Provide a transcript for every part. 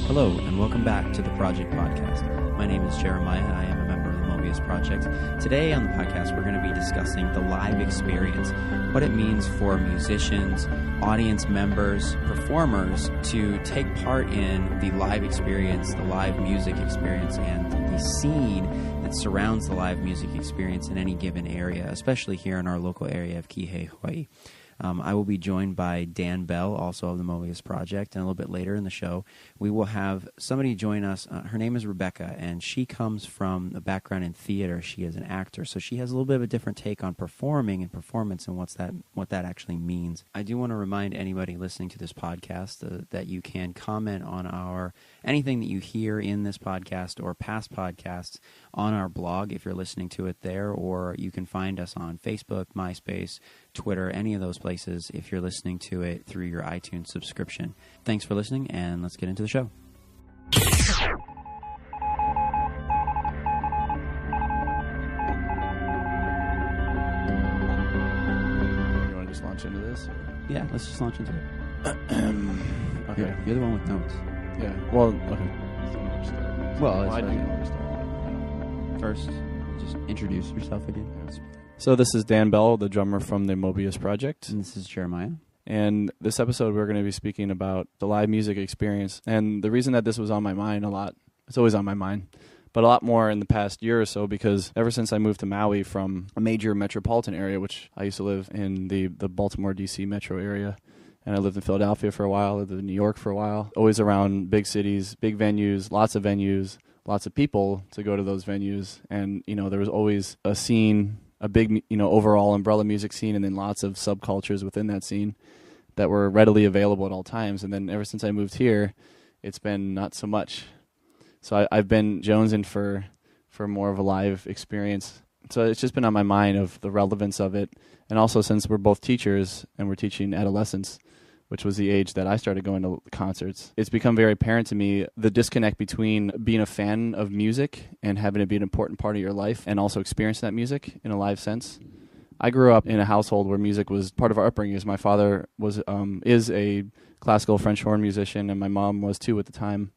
Hello, and welcome back to the Project Podcast. My name is Jeremiah. I am a member of the Mobius Project. Today on the podcast, we're going to be discussing the live experience, what it means for musicians, audience members, performers to take part in the live experience, the live music experience, and the scene that surrounds the live music experience in any given area, especially here in our local area of Kihei, Hawaii. I will be joined by Dan Bell, also of the Mobius Project, and a little bit later in the show, we will have somebody join us. Her name is Rebecca, and she comes from a background in theater. She is an actor, so she has a little bit of a different take on performing and performance and what that actually means. I do want to remind anybody listening to this podcast that you can comment on anything that you hear in this podcast or past podcasts on our blog if you're listening to it there, or you can find us on Facebook, MySpace, Twitter, any of those places if you're listening to it through your iTunes subscription. Thanks for listening, and let's get into the show. You want to just launch into this? Yeah, let's just launch into it. Okay. You're the one with notes. Yeah. Well, okay. Well, I that's do. First, just introduce yourself again. So this is Dan Bell, the drummer from the Mobius Project. And this is Jeremiah. And this episode, we're going to be speaking about the live music experience. And the reason that this was on my mind a lot, it's always on my mind, but a lot more in the past year or so, because ever since I moved to Maui from a major metropolitan area, which I used to live in the Baltimore, D.C. metro area, and I lived in Philadelphia for a while, I lived in New York for a while, always around big cities, big venues, lots of people to go to those venues. And, there was always a scene, a big, overall umbrella music scene, and then lots of subcultures within that scene that were readily available at all times. And then ever since I moved here, it's been not so much. So I've been jonesing for more of a live experience. So it's just been on my mind of the relevance of it. And also, since we're both teachers and we're teaching adolescents, which was the age that I started going to concerts, it's become very apparent to me the disconnect between being a fan of music and having it be an important part of your life and also experiencing that music in a live sense. I grew up in a household where music was part of our upbringing. My father is a classical French horn musician, and my mom was too at the time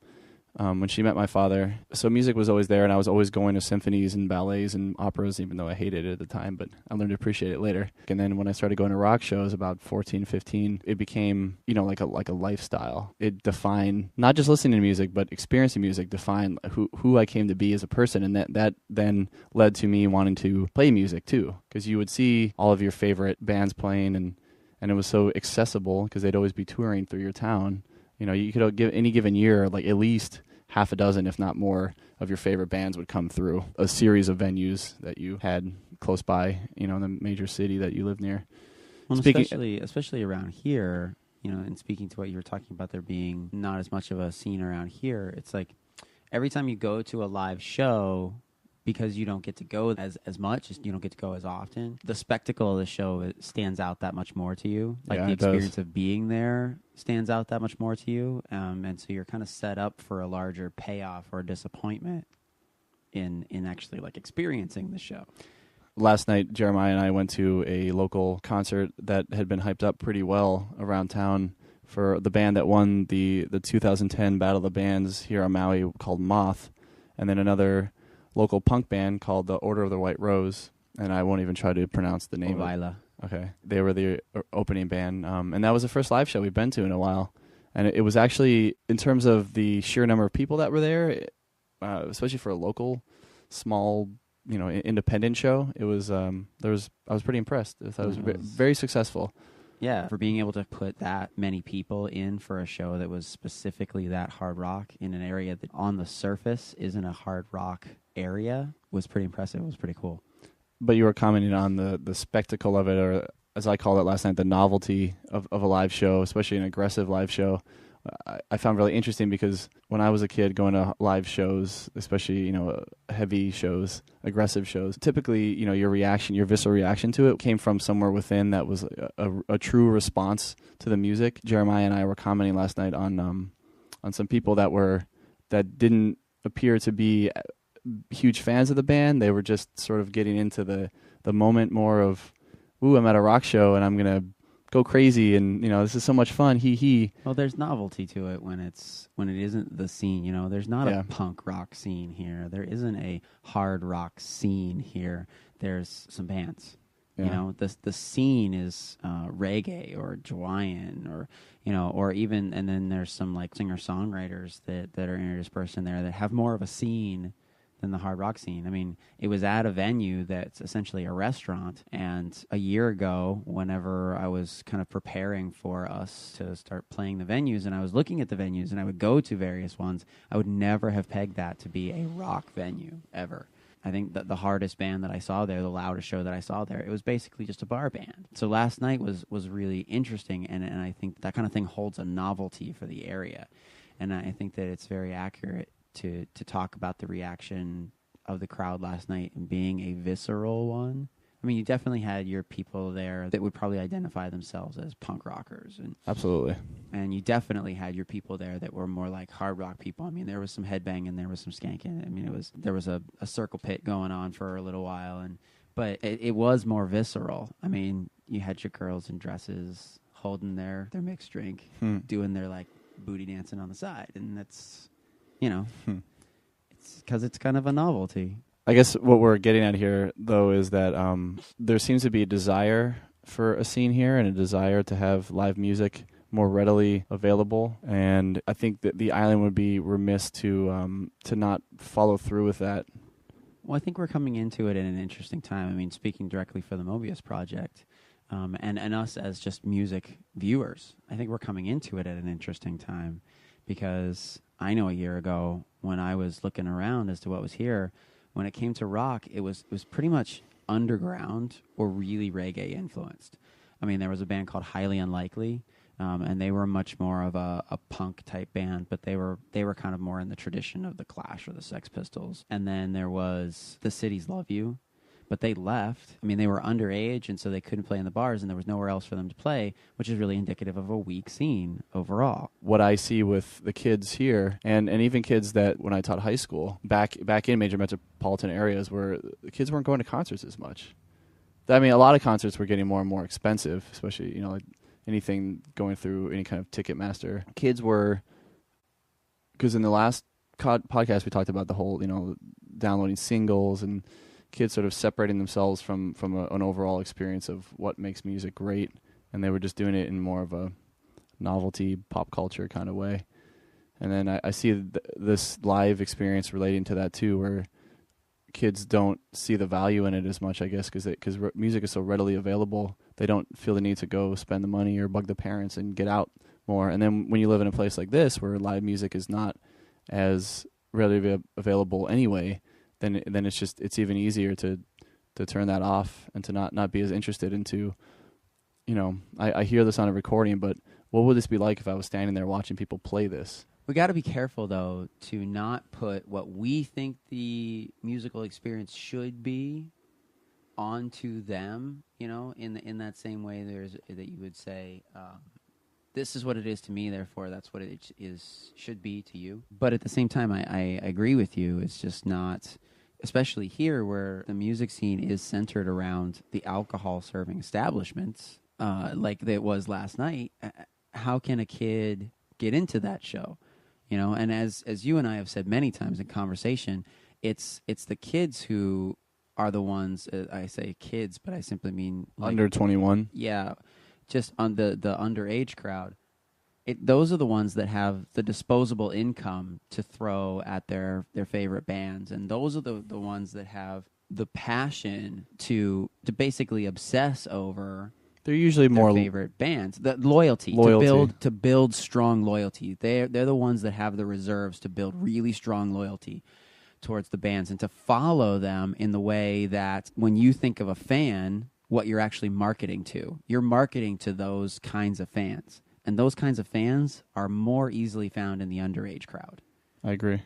when she met my father. So music was always there, and I was always going to symphonies and ballets and operas, even though I hated it at the time, but I learned to appreciate it later. And then when I started going to rock shows about 14, 15, it became, like a lifestyle. It defined not just listening to music, but experiencing music, defined who I came to be as a person. And that then led to me wanting to play music too, because you would see all of your favorite bands playing, and it was so accessible because they'd always be touring through your town. You could give any given year, like at least half a dozen, if not more, of your favorite bands would come through a series of venues that you had close by, in the major city that you live near. Well, especially around here, and speaking to what you were talking about, there being not as much of a scene around here, it's like every time you go to a live show, because you don't get to go as much, you don't get to go as often, the spectacle of the show stands out that much more to you. Like the experience of being there stands out that much more to you. And so you're kind of set up for a larger payoff or disappointment in actually like experiencing the show. Last night, Jeremiah and I went to a local concert that had been hyped up pretty well around town for the band that won the 2010 Battle of the Bands here on Maui called Moth, and then another local punk band called the Order of the White Rose, and I won't even try to pronounce the name. Hawai'i. Okay. They were the opening band, and that was the first live show we've been to in a while. And it was actually, in terms of the sheer number of people that were there, especially for a local, small, independent show, it was, I was pretty impressed. I thought it was very successful. Yeah, for being able to put that many people in for a show that was specifically that hard rock in an area that on the surface isn't a hard rock area was pretty impressive. It was pretty cool. But you were commenting on the spectacle of it, or as I called it last night, the novelty of a live show, especially an aggressive live show. I found really interesting because when I was a kid going to live shows, especially, heavy shows, aggressive shows, typically, your visceral reaction to it came from somewhere within that was a true response to the music. Jeremiah and I were commenting last night on some people that didn't appear to be huge fans of the band. They were just sort of getting into the moment more of ooh, I'm at a rock show and I'm going to go crazy and, this is so much fun, hee. Well, there's novelty to it when it isn't the scene, There's not Yeah. a punk rock scene here. There isn't a hard rock scene here. There's some bands. Yeah. The scene is reggae or Hawaiian or even, and then there's some like singer-songwriters that are interspersed in there that have more of a scene than the hard rock scene. I mean, it was at a venue that's essentially a restaurant, and a year ago, whenever I was kind of preparing for us to start playing the venues, and I was looking at the venues, and I would go to various ones, I would never have pegged that to be a rock venue, ever. I think that the hardest band that I saw there, the loudest show that I saw there, it was basically just a bar band. So last night was really interesting, and I think that kind of thing holds a novelty for the area. And I think that it's very accurate to talk about the reaction of the crowd last night and being a visceral one. I mean, you definitely had your people there that would probably identify themselves as punk rockers. And Absolutely. And you definitely had your people there that were more like hard rock people. I mean, there was some headbanging, there was some skanking. I mean, there was a circle pit going on for a little while, but it was more visceral. I mean, you had your girls in dresses holding their mixed drink, doing their like booty dancing on the side, and that's, it's because it's kind of a novelty. I guess what we're getting at here, though, is that there seems to be a desire for a scene here and a desire to have live music more readily available. And I think that the island would be remiss to not follow through with that. Well, I think we're coming into it in an interesting time. I mean, speaking directly for the Mobius Project and us as just music viewers, I think we're coming into it at an interesting time because I know a year ago when I was looking around as to what was here, when it came to rock, it was pretty much underground or really reggae influenced. I mean, there was a band called Highly Unlikely, and they were much more of a punk type band, but they were kind of more in the tradition of the Clash or the Sex Pistols. And then there was The Cities Love You, but they left. I mean, they were underage, and so they couldn't play in the bars, and there was nowhere else for them to play, which is really indicative of a weak scene overall. What I see with the kids here, and even kids that when I taught high school, back in major metropolitan areas where the kids weren't going to concerts as much. I mean, a lot of concerts were getting more and more expensive, especially, like anything going through any kind of Ticketmaster. Kids were, because in the last podcast we talked about the whole, downloading singles and kids sort of separating themselves from an overall experience of what makes music great, and they were just doing it in more of a novelty pop culture kind of way. And then I see this live experience relating to that too, where kids don't see the value in it as much, I guess, because music is so readily available. They don't feel the need to go spend the money or bug the parents and get out more. And then when you live in a place like this where live music is not as readily available anyway, then it's even easier to turn that off and to not be as interested into, I hear this on a recording, but what would this be like if I was standing there watching people play this? We got to be careful, though, to not put what we think the musical experience should be onto them, in that same way that you would say, this is what it is to me, therefore that's what it should be to you. But at the same time, I agree with you. It's just not, especially here where the music scene is centered around the alcohol-serving establishments, like it was last night. How can a kid get into that show? And as you and I have said many times in conversation, it's the kids who are the ones, I say kids, but I simply mean like, under 21. Yeah, just on the underage crowd. Those are the ones that have the disposable income to throw at their favorite bands, and those are the ones that have the passion to basically obsess over. They're usually more favorite bands. The loyalty. To build strong loyalty. They're the ones that have the reserves to build really strong loyalty towards the bands and to follow them in the way that when you think of a fan, what you're actually marketing to. You're marketing to those kinds of fans. And those kinds of fans are more easily found in the underage crowd. I agree.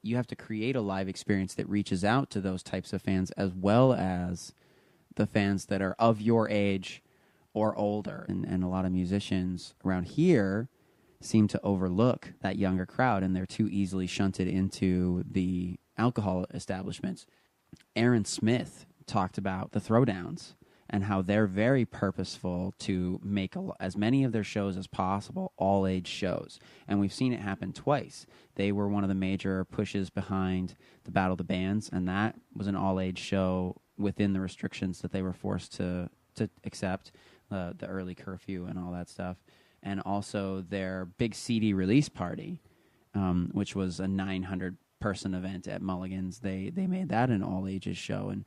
You have to create a live experience that reaches out to those types of fans as well as the fans that are of your age or older. And a lot of musicians around here seem to overlook that younger crowd, and they're too easily shunted into the alcohol establishments. Aaron Smith talked about the throwdowns and how they're very purposeful to make as many of their shows as possible all-age shows. And we've seen it happen twice. They were one of the major pushes behind the Battle of the Bands, and that was an all-age show within the restrictions that they were forced to accept, the early curfew and all that stuff. And also their big CD release party, which was a 900-person event at Mulligan's. They made that an all-ages show. And,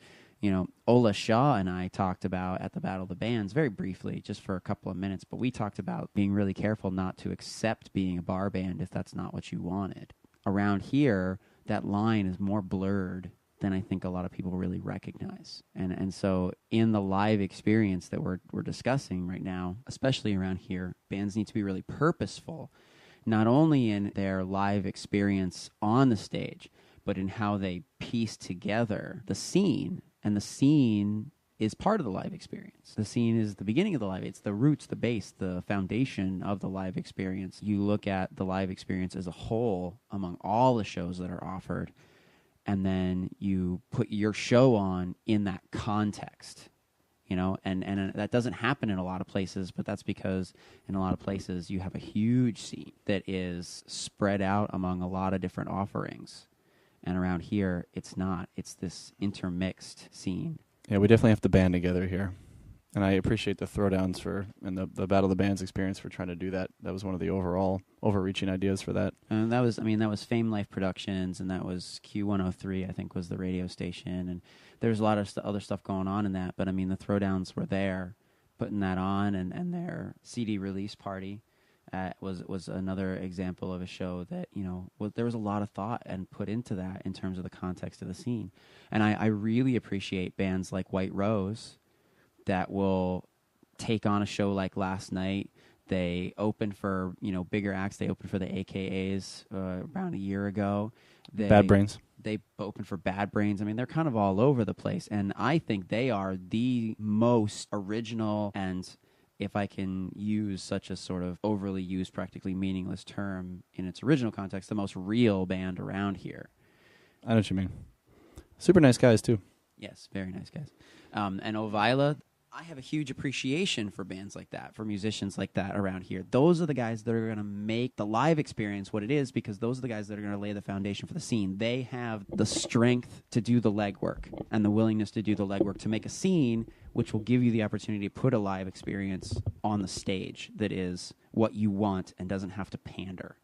Ola Shaw and I talked about at the Battle of the Bands, very briefly, just for a couple of minutes, but we talked about being really careful not to accept being a bar band if that's not what you wanted. Around here, that line is more blurred than I think a lot of people really recognize. And so in the live experience that we're discussing right now, especially around here, bands need to be really purposeful, not only in their live experience on the stage, but in how they piece together the scene. And the scene is part of the live experience. The scene is the beginning of the live. It's the roots, the base, the foundation of the live experience. You look at the live experience as a whole among all the shows that are offered, and then you put your show on in that context, and that doesn't happen in a lot of places, but that's because in a lot of places you have a huge scene that is spread out among a lot of different offerings. And around here, it's not. It's this intermixed scene. Yeah, we definitely have to band together here. And I appreciate the Throwdowns and the Battle of the Bands experience for trying to do that. That was one of the overall overreaching ideas for that. And that was Fame Life Productions, and that was Q103, I think, was the radio station. And there's a lot of other stuff going on in that. But, the Throwdowns were there, putting that on, and their CD release party was another example of a show that, there was a lot of thought and put into that in terms of the context of the scene. And I really appreciate bands like White Rose that will take on a show like last night. They opened for, bigger acts. They opened for the AKAs around a year ago. Bad Brains. They opened for Bad Brains. They're kind of all over the place. And I think they are the most original, and if I can use such a sort of overly used, practically meaningless term in its original context, the most real band around here. I know what you mean. Super nice guys, too. Yes, very nice guys. And Ovila, I have a huge appreciation for bands like that, for musicians like that around here. Those are the guys that are going to make the live experience what it is, because those are the guys that are going to lay the foundation for the scene. They have the strength to do the legwork and the willingness to do the legwork to make a scene which will give you the opportunity to put a live experience on the stage that is what you want and doesn't have to pander.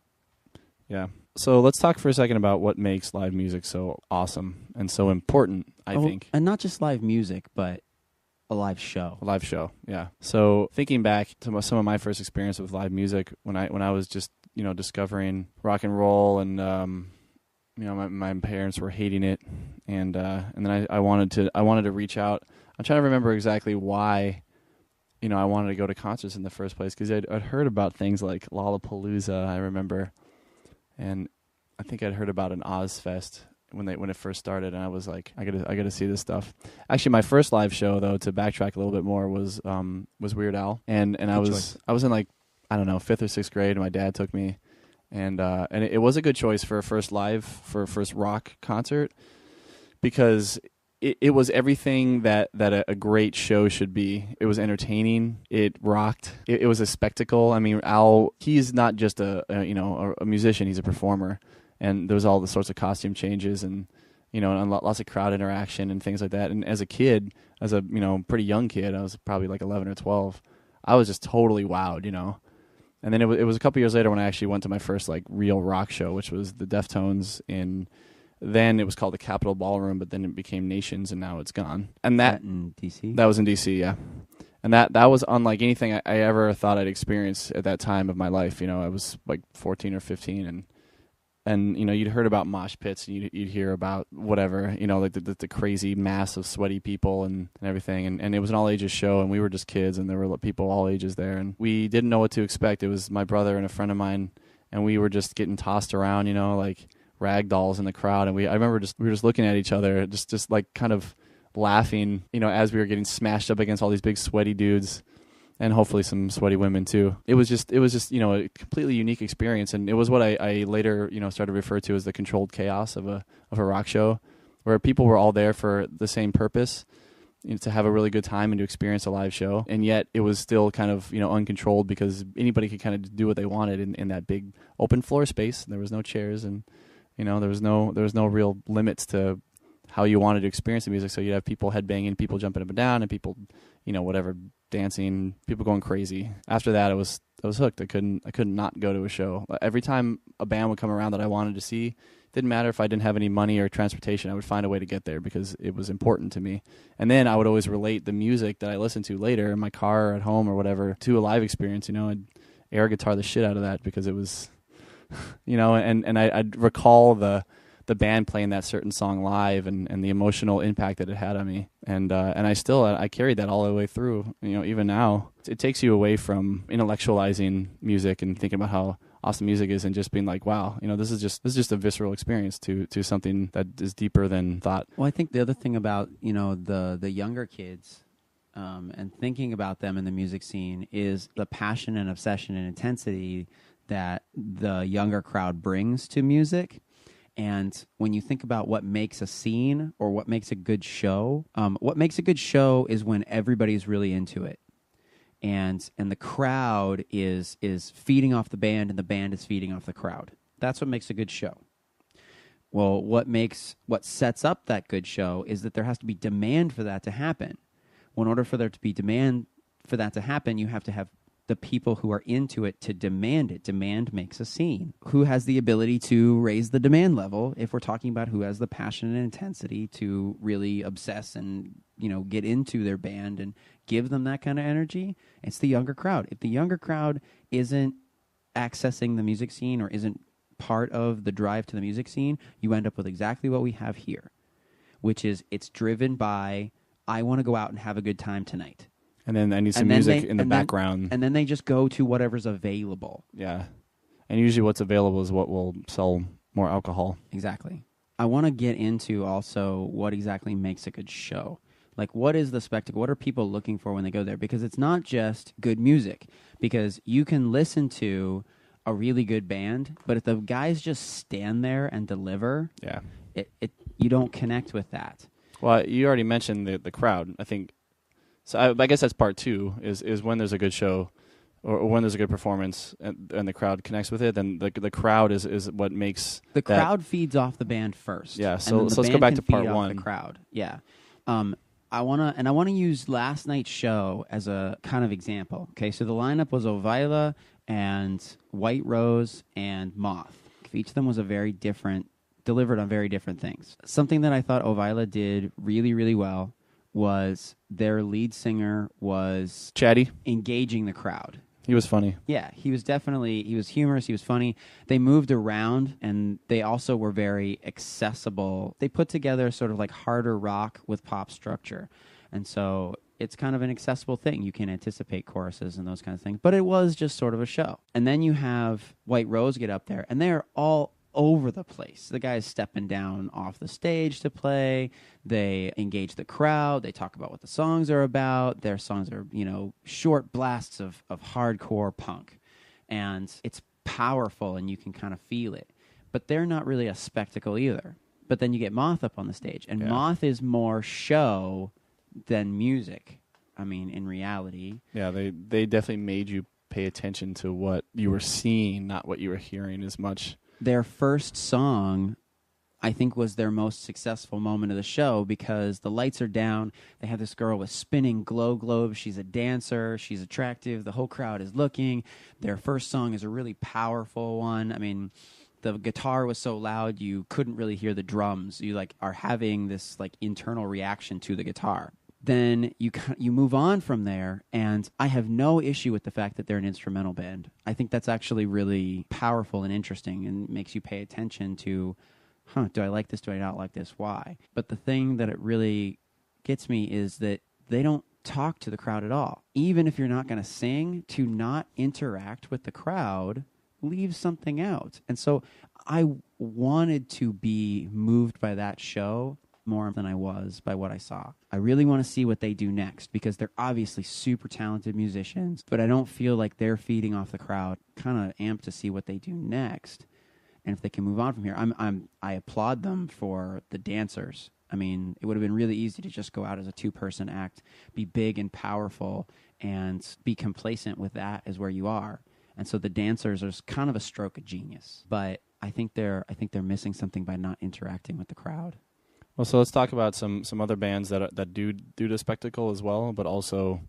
Yeah. So let's talk for a second about what makes live music so awesome and so important, I think. And not just live music, but a live show. A live show, yeah. So thinking back to some of my first experience with live music, when I was just discovering rock and roll, and my parents were hating it, and then I wanted to reach out. I'm trying to remember exactly why I wanted to go to concerts in the first place, because I'd heard about things like Lollapalooza, I remember, and I think I'd heard about an Ozfest when it first started, and I was like, I gotta see this stuff. Actually, my first live show, though, to backtrack a little bit more, was Weird Al, and I was in, like, I don't know, 5th or 6th grade, and my dad took me, and it was a good choice for a first rock concert, because it was everything that a great show should be. It was entertaining. It rocked. It was a spectacle. Al, he's not just a musician. He's a performer. And there was all the sorts of costume changes and lots of crowd interaction and things like that. And as a kid, as a pretty young kid, I was probably like 11 or 12, I was just totally wowed, And then it was a couple years later when I actually went to my first like real rock show, which was the Deftones then it was called the Capitol Ballroom, but then it became Nations, and now it's gone. And that in D.C.? That was in D.C., yeah. And that was unlike anything I ever thought I'd experience at that time of my life. I was like 14 or 15, and you'd heard about mosh pits, and you'd hear about whatever, like the crazy mass of sweaty people and everything. And it was an all-ages show, and we were just kids, and there were people all ages there. And we didn't know what to expect. It was my brother and a friend of mine, and we were just getting tossed around, like rag dolls in the crowd, and I remember we were just looking at each other, just like kind of laughing, as we were getting smashed up against all these big sweaty dudes, and hopefully some sweaty women too. It was just a completely unique experience, and it was what I later started to refer to as the controlled chaos of a rock show, where people were all there for the same purpose, to have a really good time and to experience a live show. And yet it was still kind of, uncontrolled because anybody could kind of do what they wanted in that big open floor space. There was no chairs and, there was no real limits to how you wanted to experience the music. So you'd have people headbanging, people jumping up and down, and people, whatever, dancing, people going crazy. After that, I was hooked. I couldn't not go to a show. Every time a band would come around that I wanted to see, didn't matter if I didn't have any money or transportation, I would find a way to get there because it was important to me. And then I would always relate the music that I listened to later in my car or at home or whatever to a live experience. I'd air guitar the shit out of that because it was, and I'd recall the band playing that certain song live and the emotional impact that it had on me. And I carried that all the way through, even now. It takes you away from intellectualizing music and thinking about how awesome music is and just being like, wow, this is just a visceral experience to something that is deeper than thought. Well, I think the other thing about, the younger kids and thinking about them in the music scene is the passion and obsession and intensity that the younger crowd brings to music. And when you think about what makes a scene or what makes a good show, what makes a good show is when everybody's really into it. And the crowd is feeding off the band and the band is feeding off the crowd. That's what makes a good show. Well, what sets up that good show is that there has to be demand for that to happen. Well, in order for there to be demand for that to happen, you have to have the people who are into it to demand it. Demand makes a scene. Who has the ability to raise the demand level if we're talking about who has the passion and intensity to really obsess and, get into their band and give them that kind of energy? It's the younger crowd. If the younger crowd isn't accessing the music scene or isn't part of the drive to the music scene, you end up with exactly what we have here, which is it's driven by, I want to go out and have a good time tonight. And then I need some music in the background. And then they just go to whatever's available. Yeah. And usually what's available is what will sell more alcohol. Exactly. I want to get into also what exactly makes a good show. Like, what is the spectacle? What are people looking for when they go there? Because it's not just good music. Because you can listen to a really good band, but if the guys just stand there and deliver, you don't connect with that. Well, you already mentioned the crowd, I think. So I guess that's part two, is when there's a good show or when there's a good performance and the crowd connects with it, then the crowd is what makes the crowd feeds off the band first. Yeah, so let's go back to part one. The crowd. Yeah. I want to use last night's show as a kind of example. Okay, so the lineup was Ovaila and White Rose and Moth. Each of them was delivered on very different things. Something that I thought Ovaila did really, really well was their lead singer was chatty, engaging the crowd. He was funny. Yeah, he was humorous, he was funny. They moved around, and they also were very accessible. They put together sort of like harder rock with pop structure. And so it's kind of an accessible thing. You can anticipate choruses and those kinds of things. But it was just sort of a show. And then you have White Rose get up there, and they're all over the place. The guys stepping down off the stage to play. They engage the crowd. They talk about what the songs are about. Their songs are, short blasts of hardcore punk. And it's powerful and you can kind of feel it. But they're not really a spectacle either. But then you get Moth up on the stage. And Moth is more show than music. I mean, in reality. Yeah, they definitely made you pay attention to what you were seeing, not what you were hearing as much. Their first song, I think, was their most successful moment of the show because the lights are down. They have this girl with spinning glow globes. She's a dancer. She's attractive. The whole crowd is looking. Their first song is a really powerful one. I mean, the guitar was so loud you couldn't really hear the drums. You are having this internal reaction to the guitar. Then you move on from there, and I have no issue with the fact that they're an instrumental band. I think that's actually really powerful and interesting and makes you pay attention to, do I like this? Do I not like this? Why? But the thing that it really gets me is that they don't talk to the crowd at all. Even if you're not going to sing, to not interact with the crowd leaves something out. And so I wanted to be moved by that show more than I was by what I saw. I really want to see what they do next because they're obviously super talented musicians, but I don't feel like they're feeding off the crowd. Kind of amped to see what they do next. And if they can move on from here, I applaud them for the dancers. I mean, it would have been really easy to just go out as a two-person act, be big and powerful, and be complacent with that as where you are. And so the dancers are kind of a stroke of genius. But I think they're missing something by not interacting with the crowd. Well, so let's talk about some other bands that do the spectacle as well, but also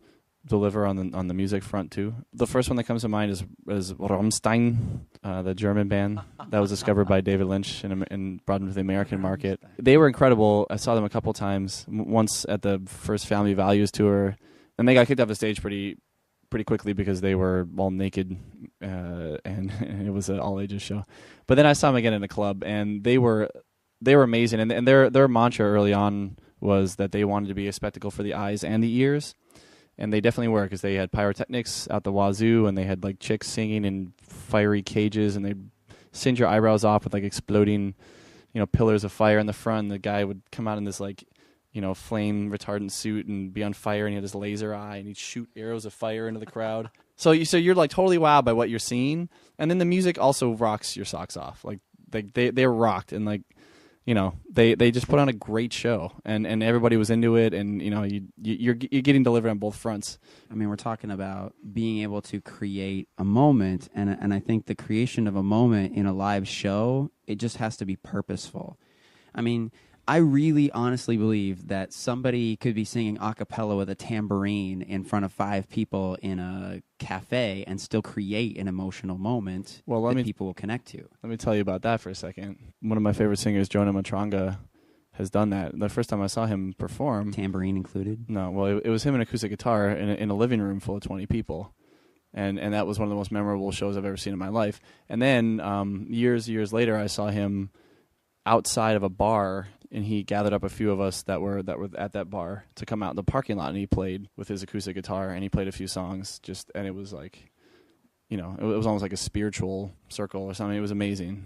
deliver on the music front too. The first one that comes to mind is Rammstein, the German band that was discovered by David Lynch and brought into the American market. They were incredible. I saw them a couple times. Once at the first Family Values tour, and they got kicked off the stage pretty quickly because they were all naked, and it was an all ages show. But then I saw them again in a club, and they were amazing. And their mantra early on was that they wanted to be a spectacle for the eyes and the ears. And they definitely were, because they had pyrotechnics out the wazoo, and they had like chicks singing in fiery cages, and they'd singe your eyebrows off with like exploding, pillars of fire in the front. And the guy would come out in this like, flame retardant suit and be on fire, and he had this laser eye, and he'd shoot arrows of fire into the crowd. So you're like totally wowed by what you're seeing, and then the music also rocks your socks off. Like they're rocked, and like. They just put on a great show, and everybody was into it, and you're getting delivered on both fronts. I mean, we're talking about being able to create a moment, and I think the creation of a moment in a live show, it just has to be purposeful. I mean, I really honestly believe that somebody could be singing a cappella with a tambourine in front of 5 people in a cafe and still create an emotional moment that people will connect to. Let me tell you about that for a second. One of my favorite singers, Jonah Matranga, has done that. The first time I saw him perform... Tambourine included? No, well, it was him and acoustic guitar in a living room full of 20 people. And that was one of the most memorable shows I've ever seen in my life. And then years later, I saw him outside of a bar, and he gathered up a few of us that were at that bar to come out in the parking lot, and he played with his acoustic guitar, and he played a few songs, and it was like, it was almost like a spiritual circle or something. It was amazing,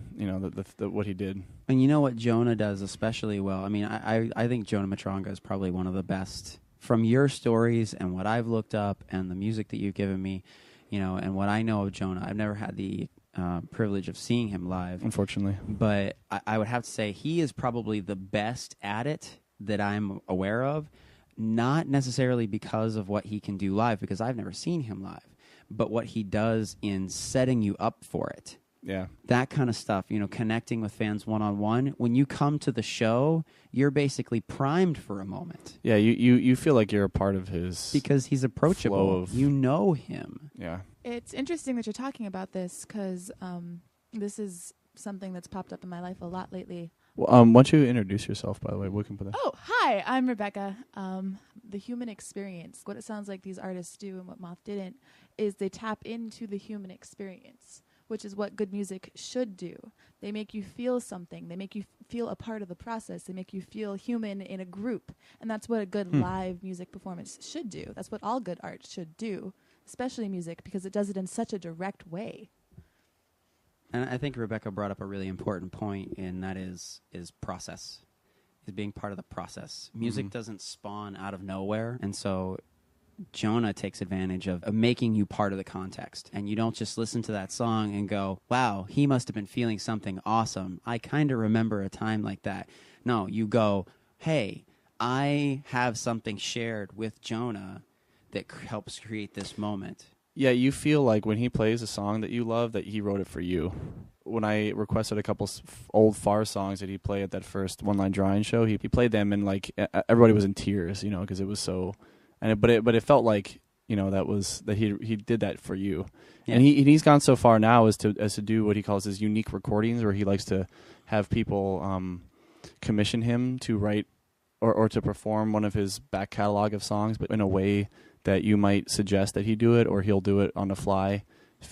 what he did. And you know what Jonah does especially well? I mean, I think Jonah Matranga is probably one of the best. From your stories and what I've looked up and the music that you've given me, and what I know of Jonah, I've never had the privilege of seeing him live, unfortunately, but I would have to say he is probably the best at it that I'm aware of, not necessarily because of what he can do live, because I've never seen him live, but what he does in setting you up for it. Yeah. That kind of stuff, connecting with fans one-on-one. When you come to the show, you're basically primed for a moment. Yeah, you feel like you're a part of his... Because he's approachable. You know him. Yeah. It's interesting that you're talking about this, because this is something that's popped up in my life a lot lately. Well, why don't you introduce yourself, by the way? We can put that. Oh, hi, I'm Rebecca. The human experience, what it sounds like these artists do and what Moth didn't, is they tap into the human experience, which is what good music should do. They make you feel something. They make you feel a part of the process. They make you feel human in a group. And that's what a good live music performance should do. That's what all good art should do, especially music, because it does it in such a direct way. And I think Rebecca brought up a really important point, and that is process, is being part of the process. Music doesn't spawn out of nowhere, and so Jonah takes advantage of making you part of the context. And you don't just listen to that song and go, wow, he must have been feeling something awesome. I kind of remember a time like that. No, you go, hey, I have something shared with Jonah that helps create this moment. Yeah, you feel like when he plays a song that you love, that he wrote it for you. When I requested a couple old Far songs that he played at that first One Line Drawing show, he played them, and like everybody was in tears, because it was so... But it felt like that he did that for you, yeah. And he's gone so far now as to do what he calls his unique recordings, where he likes to have people commission him to write or to perform one of his back catalog of songs, but in a way that you might suggest that he do it, or he'll do it on the fly,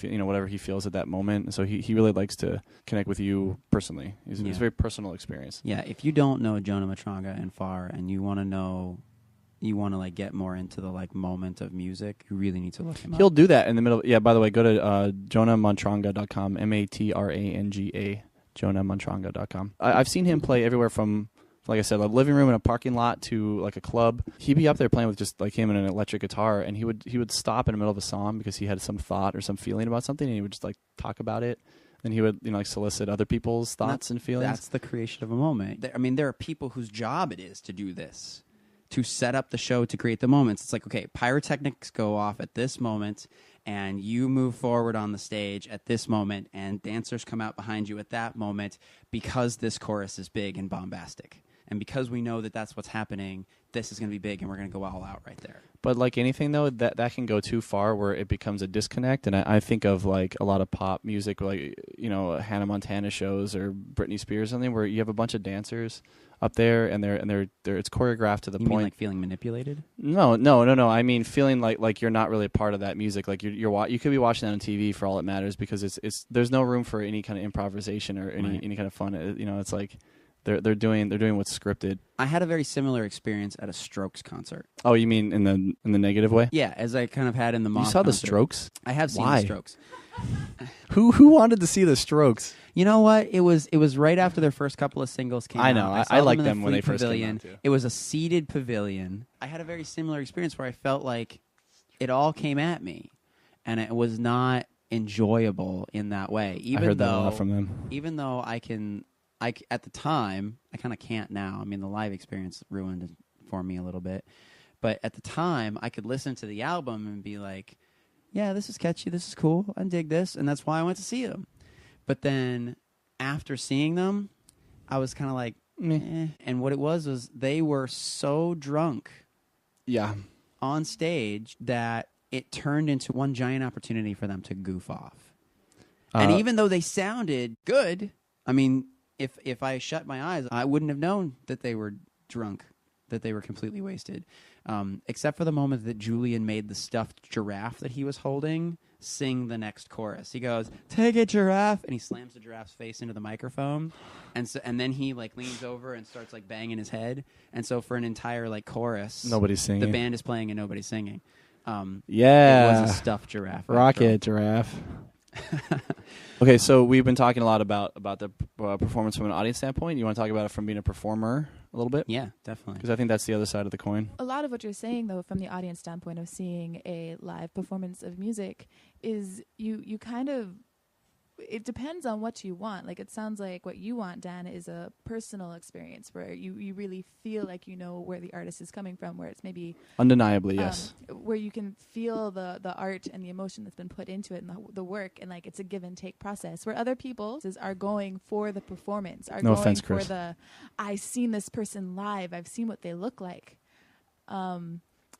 whatever he feels at that moment. And so he really likes to connect with you personally. It's a very personal experience. Yeah, if you don't know Jonah Matranga and Far, and you want to like get more into the like moment of music, you really need to look him up. He'll do that in the middle. Yeah, by the way, go to jonahmantranga.com, MATRANGA, jonahmantranga.com. I've seen him play everywhere from, like I said, a living room in a parking lot to like a club. He'd be up there playing with just like him and an electric guitar, and he would stop in the middle of a song because he had some thought or some feeling about something, and he would just like talk about it. and he would like solicit other people's thoughts and feelings. That's the creation of a moment. I mean, there are people whose job it is to do this, to set up the show, to create the moments. It's like, okay, pyrotechnics go off at this moment, and you move forward on the stage at this moment, and dancers come out behind you at that moment because this chorus is big and bombastic. And because we know that that's what's happening, this is going to be big, and we're going to go all out right there. But like anything, though, that can go too far where it becomes a disconnect. And I think of like a lot of pop music, like, Hannah Montana shows or Britney Spears or something, where you have a bunch of dancers up there, and they're it's choreographed to the point. You mean like feeling manipulated? No. I mean feeling like you're not really a part of that music. Like you could be watching that on TV for all it matters, because it's there's no room for any kind of improvisation or any kind of fun. It's like they're doing what's scripted. I had a very similar experience at a Strokes concert. Oh, you mean in the negative way? Yeah, as I kind of had in the Moth You saw concert. the Strokes? I have seen Why? the Strokes. Who wanted to see the Strokes? You know what? It was right after their first couple of singles came out. I know. I liked them when they first came out, too. It was a seated pavilion. I had a very similar experience where I felt like it all came at me, and it was not enjoyable in that way. I heard that a lot from them. Even though at the time, I kind of can't now. I mean, the live experience ruined it for me a little bit. But at the time, I could listen to the album and be like, yeah, this is catchy, this is cool, I dig this, and that's why I went to see them. But then after seeing them, I was kind of like, meh. And what it was they were so drunk on stage that it turned into one giant opportunity for them to goof off. And even though they sounded good, I mean, if I shut my eyes, I wouldn't have known that they were drunk, that they were completely wasted. Except for the moment that Julian made the stuffed giraffe that he was holding sing the next chorus. He goes, "Take it, giraffe," and he slams the giraffe's face into the microphone, and then he like leans over and starts like banging his head. And so for an entire like chorus, nobody's singing. The band is playing and nobody's singing. Yeah, it was a stuffed giraffe. Rocket giraffe. Okay, so we've been talking a lot about the performance from an audience standpoint. You want to talk about it from being a performer a little bit? Yeah, definitely. Because I think that's the other side of the coin. A lot of what you're saying, though, from the audience standpoint of seeing a live performance of music is you kind of, it depends on what you want. Like, it sounds like what you want, Dan, is a personal experience where you really feel like you know where the artist is coming from, where it's maybe undeniably, yes, where you can feel the art and the emotion that's been put into it and the work, and like it's a give and take process. Where other people are going for the performance, are no going offense, for Chris. I've seen this person live, I've seen what they look like.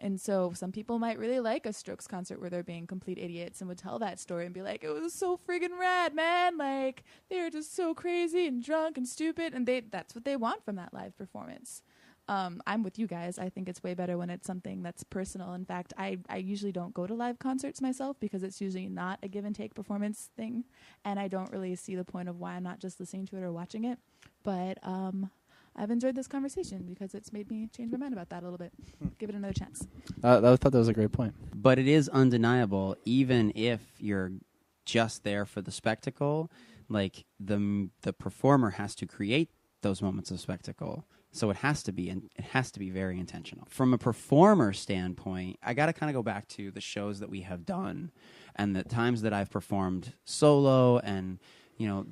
And so some people might really like a Strokes concert where they're being complete idiots and would tell that story and be like, it was so friggin' rad, man. Like, they were just so crazy and drunk and stupid. And that's what they want from that live performance. I'm with you guys. I think it's way better when it's something that's personal. In fact, I usually don't go to live concerts myself because it's usually not a give and take performance thing. And I don't really see the point of why I'm not just listening to it or watching it. But I've enjoyed this conversation because it's made me change my mind about that a little bit. Give it another chance. I thought that was a great point. But it is undeniable, even if you're just there for the spectacle, like the performer has to create those moments of spectacle. So it has to be very intentional. From a performer standpoint, I got to kind of go back to the shows that we have done and the times that I've performed solo, and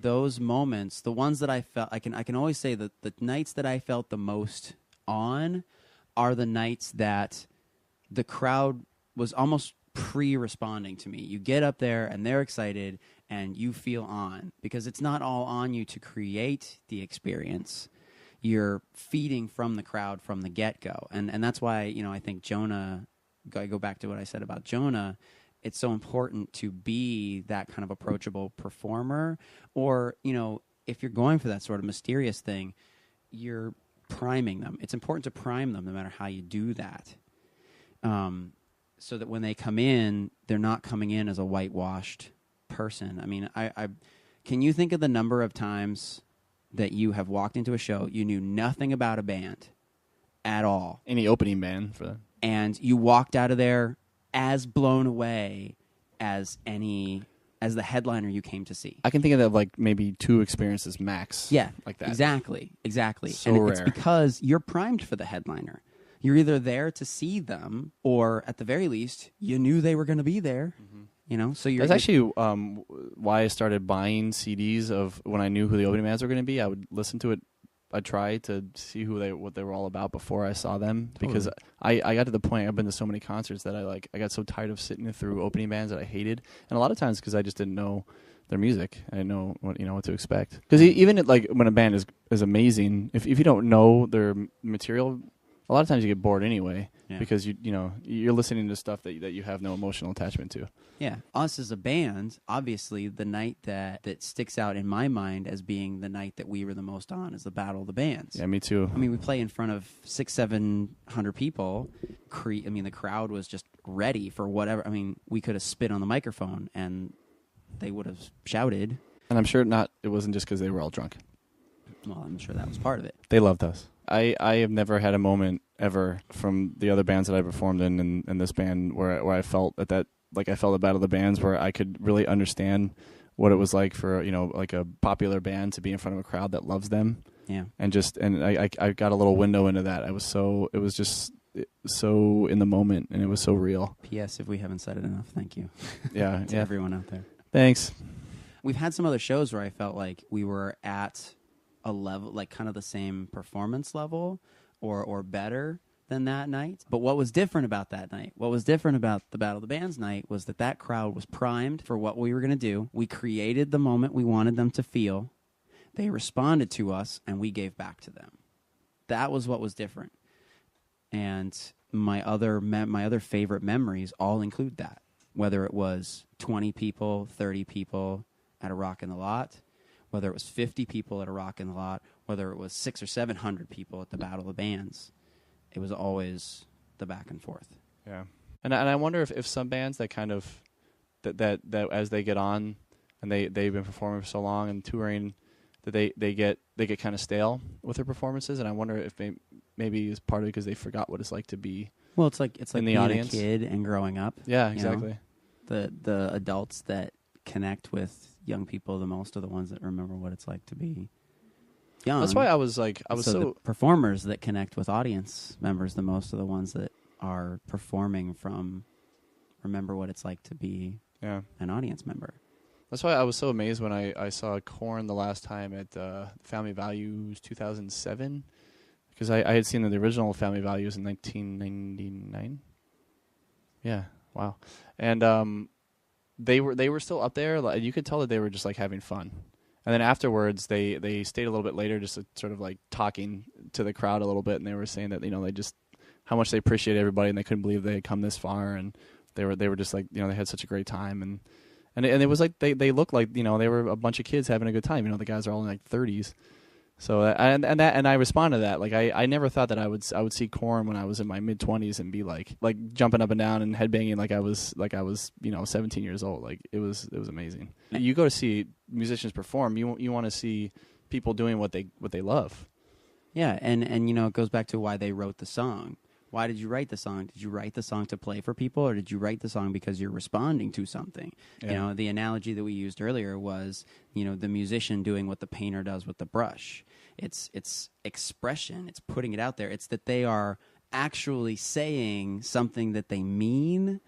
those moments, the ones that I felt, I can always say that the nights that I felt the most on are the nights that the crowd was almost pre-responding to me. You get up there and they're excited and you feel on, because it's not all on you to create the experience. You're feeding from the crowd from the get-go. And that's why, I think Jonah, I go back to what I said about Jonah, it's so important to be that kind of approachable performer. Or, if you're going for that sort of mysterious thing, you're priming them. It's important to prime them no matter how you do that. So that when they come in, they're not coming in as a whitewashed person. I mean, I can you think of the number of times that you have walked into a show, you knew nothing about a band at all. Any opening band for that. And you walked out of there as blown away as the headliner you came to see. I can think of that like maybe 2 experiences max. Yeah, like that. Exactly. So and rare. It's because you're primed for the headliner. You're either there to see them, or at the very least, you knew they were going to be there. Mm-hmm. So That's actually why I started buying CDs of when I knew who the opening bands were going to be. I would listen to it. I tried to see what they were all about before I saw them, because I got to the point, I've been to so many concerts that I got so tired of sitting through opening bands that I hated, and a lot of times because I just didn't know their music. I didn't know what to expect. Because even when a band is amazing, if you don't know their material, a lot of times you get bored anyway, because you're listening to stuff that you have no emotional attachment to. Yeah, us as a band, obviously, the night that sticks out in my mind as being the night that we were the most on is the Battle of the Bands. Yeah, me too. I mean, we play in front of 600-700 people. The crowd was just ready for whatever. I mean, we could have spit on the microphone and they would have shouted. And I'm sure it wasn't just because they were all drunk. Well, I'm sure that was part of it. They loved us. I have never had a moment ever from the other bands that I performed in this band where I felt I felt the Battle of the Bands, where I could really understand what it was like for like a popular band to be in front of a crowd that loves them. Yeah. And I got a little window into that. It was just so in the moment, and it was so real. P.S. If we haven't said it enough, thank you. Yeah. to everyone out there. Thanks. We've had some other shows where I felt like we were at a level, like kind of the same performance level or better than that night. But what was different about that night, what was different about the Battle of the Bands night, was that crowd was primed for what we were going to do. We created the moment we wanted them to feel. They responded to us, and we gave back to them. That was what was different. And my other favorite memories all include that, whether it was 20 people, 30 people at a Rock in the Lot, whether it was 50 people at a Rock in the Lot, whether it was 600 or 700 people at the Battle of the Bands. It was always the back and forth. Yeah, and I wonder if some bands that kind of that as they get on and they've been performing for so long and touring, that they get kind of stale with their performances, and I wonder if maybe it's partly because they forgot what it's like to be. Well, it's like in the being audience. A kid and growing up. Yeah, exactly. The adults that connect with young people the most are the ones that remember what it's like to be young. That's why I was the performers that connect with audience members the most are the ones that are performing from remember what it's like to be an audience member. That's why I was so amazed when I saw Korn the last time at Family Values 2007, because I had seen the original Family Values in 1999. Yeah, wow. And they were still up there. Like, you could tell that they were just like having fun. And then afterwards, they stayed a little bit later, just sort of like talking to the crowd a little bit, and they were saying that they just how much they appreciate everybody, and they couldn't believe they had come this far, and they were just like they had such a great time, and it was like they looked like they were a bunch of kids having a good time. The guys are all in like 30s. So and I respond to that. Like I never thought that I would see Korn when I was in my mid 20s and be like jumping up and down and headbanging like I was 17 years old. Like it was amazing. You go to see musicians perform, you want to see people doing what they love. Yeah, and it goes back to why they wrote the song. Why did you write the song? Did you write the song to play for people, or did you write the song because you're responding to something? Yeah. The analogy that we used earlier was, the musician doing what the painter does with the brush. It's expression. It's putting it out there. It's that they are actually saying something that they mean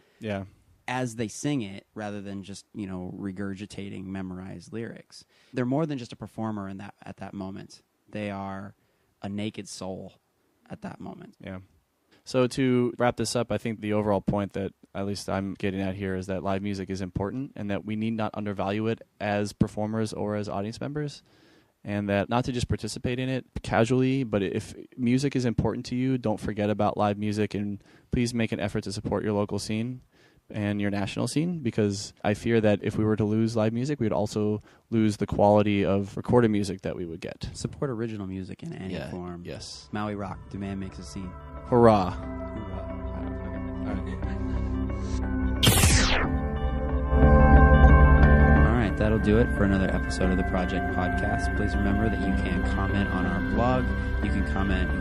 as they sing it, rather than just, regurgitating memorized lyrics. They're more than just a performer at that moment. They are a naked soul at that moment. Yeah. So to wrap this up, I think the overall point that at least I'm getting at here is that live music is important, and that we need not undervalue it as performers or as audience members, and that not to just participate in it casually, but if music is important to you, don't forget about live music, and please make an effort to support your local scene and your national scene, because I fear that if we were to lose live music, we would also lose the quality of recorded music that we would get. Support original music in any form. Yes. Maui rock. Demand makes a scene. Hurrah. All right, that'll do it for another episode of the Project Podcast. Please remember that you can comment on our blog. You can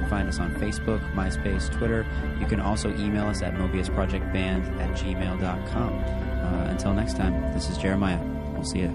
find us on Facebook, MySpace, Twitter. You can also email us at mobiusprojectband@gmail.com. Until next time, this is Jeremiah. We'll see you.